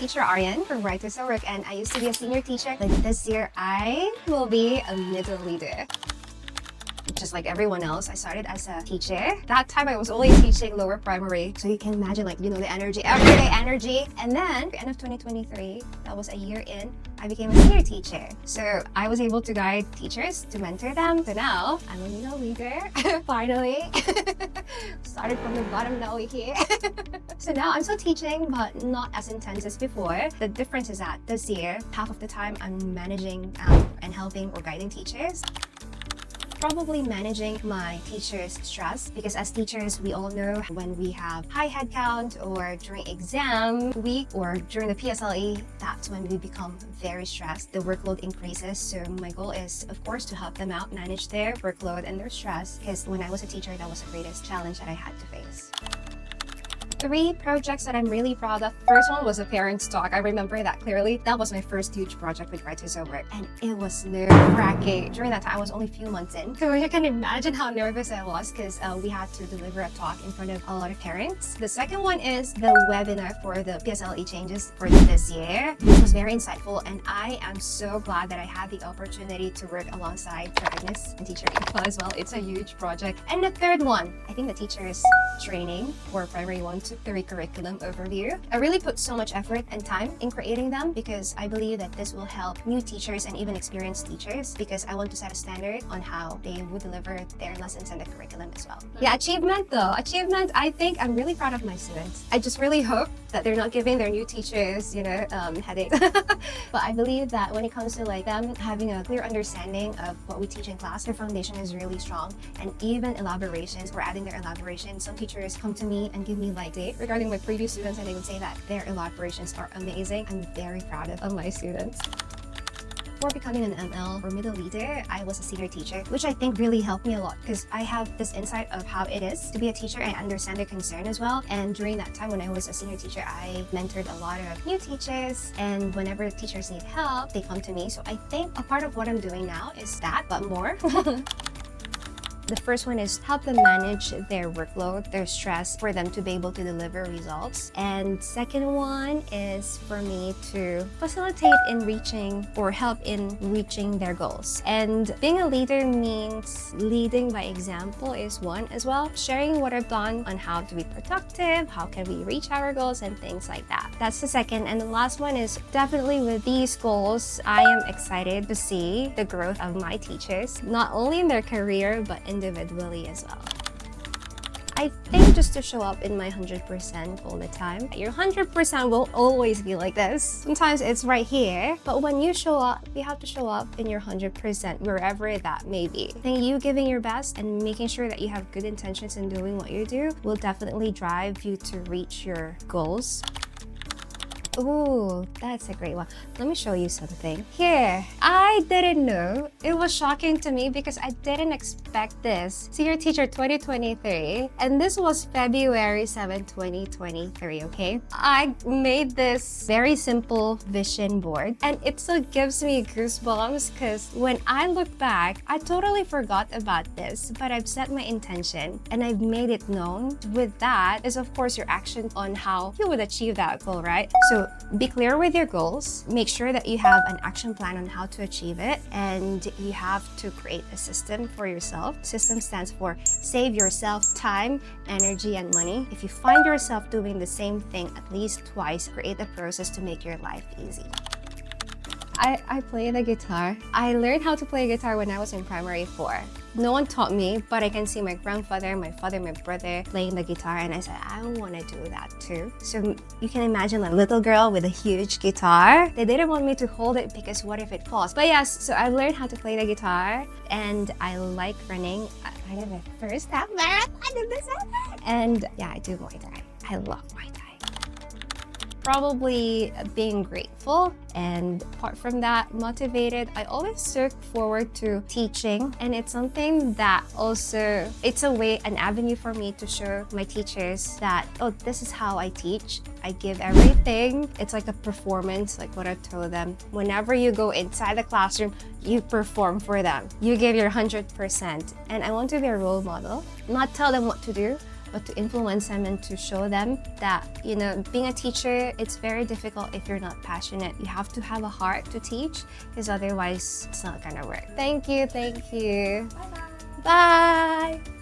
Teacher Arianne from Right to Work, and I used to be a senior teacher, but this year I will be a middle leader. Just like everyone else, I started as a teacher. That time I was only teaching lower primary. So you can imagine, like, the energy, everyday energy. And then, at the end of 2023, that was a year in, I became a senior teacher. So I was able to guide teachers, to mentor them. So now, I'm a middle leader, finally. Started from the bottom, now we're here. So now I'm still teaching, but not as intense as before. The difference is that this year, half of the time I'm managing and helping or guiding teachers. Probably managing my teachers' stress, because as teachers, we all know when we have high head count or during exam week or during the PSLE, that's when we become very stressed. The workload increases. So my goal is, of course, to help them out, manage their workload and their stress, because when I was a teacher, that was the greatest challenge that I had to face. 3 projects that I'm really proud of. First one was a parents' talk. I remember that clearly. That was my first huge project with Right to Work, and it was nerve-wracking. During that time, I was only a few months in. So you can imagine how nervous I was, because we had to deliver a talk in front of a lot of parents. The second one is the webinar for the PSLE changes for this year, which was very insightful, and I am so glad that I had the opportunity to work alongside Agnes and Teacher Arianne as well. It's a huge project. And the third one, I think the teachers training for primary 1 to 3 curriculum overview. I really put so much effort and time in creating them, because I believe that this will help new teachers and even experienced teachers, because I want to set a standard on how they would deliver their lessons and the curriculum as well. Yeah, achievement though. Achievement, I think I'm really proud of my students. I just really hope that they're not giving their new teachers, headaches. But I believe that when it comes to them having a clear understanding of what we teach in class, their foundation is really strong. And even elaborations, we're adding their elaborations. Some teachers come to me and give me data regarding my previous students, and they would say that their elaborations are amazing. I'm very proud of my students. Before becoming an ML or middle leader, I was a senior teacher, which I think really helped me a lot, because I have this insight of how it is to be a teacher. I understand their concern as well. And during that time when I was a senior teacher, I mentored a lot of new teachers, and whenever teachers need help, they come to me. So I think a part of what I'm doing now is that, but more. The first one is help them manage their workload, their stress, for them to be able to deliver results. And second one is for me to facilitate in reaching or help in reaching their goals. And being a leader means leading by example is one as well. Sharing what I've done on how to be productive, how can we reach our goals, and things like that. That's the second. And the last one is definitely with these goals, I am excited to see the growth of my teachers, not only in their career, but individually as well. I think just to show up in my 100% all the time. Your 100% will always be like this. Sometimes it's right here, but when you show up, you have to show up in your 100% wherever that may be. I think you giving your best and making sure that you have good intentions in doing what you do will definitely drive you to reach your goals. Ooh, that's a great one. Let me show you something. Here, I didn't know. It was shocking to me because I didn't expect this. Senior Teacher 2023, and this was February 7, 2023, okay? I made this very simple vision board, and it still gives me goosebumps because when I look back, I totally forgot about this, but I've set my intention and I've made it known. With that is, of course, your action on how you would achieve that goal, right? So be clear with your goals, make sure that you have an action plan on how to achieve it, and you have to create a system for yourself. System stands for save yourself time, energy, and money. If you find yourself doing the same thing at least twice, create a process to make your life easy. I play the guitar. I learned how to play guitar when I was in primary 4. No one taught me, but I can see my grandfather, my father, my brother playing the guitar, and I said, I want to do that too. So you can imagine a little girl with a huge guitar. They didn't want me to hold it because what if it falls? But yes, so I learned how to play the guitar, and I like running. I did my first half marathon in December. And yeah, I do Muay Thai. I love Muay Thai. Probably being grateful, and apart from that, motivated. I always look forward to teaching, and it's something that also, it's a way, an avenue for me to show my teachers that, oh, this is how I teach. I give everything. It's like a performance, like what I've told them. Whenever you go inside the classroom, you perform for them. You give your 100%. And I want to be a role model, not tell them what to do, but to influence them and to show them that, you know, being a teacher, it's very difficult if you're not passionate. You have to have a heart to teach, because otherwise it's not gonna work. Thank you, thank you. Bye-bye. Bye!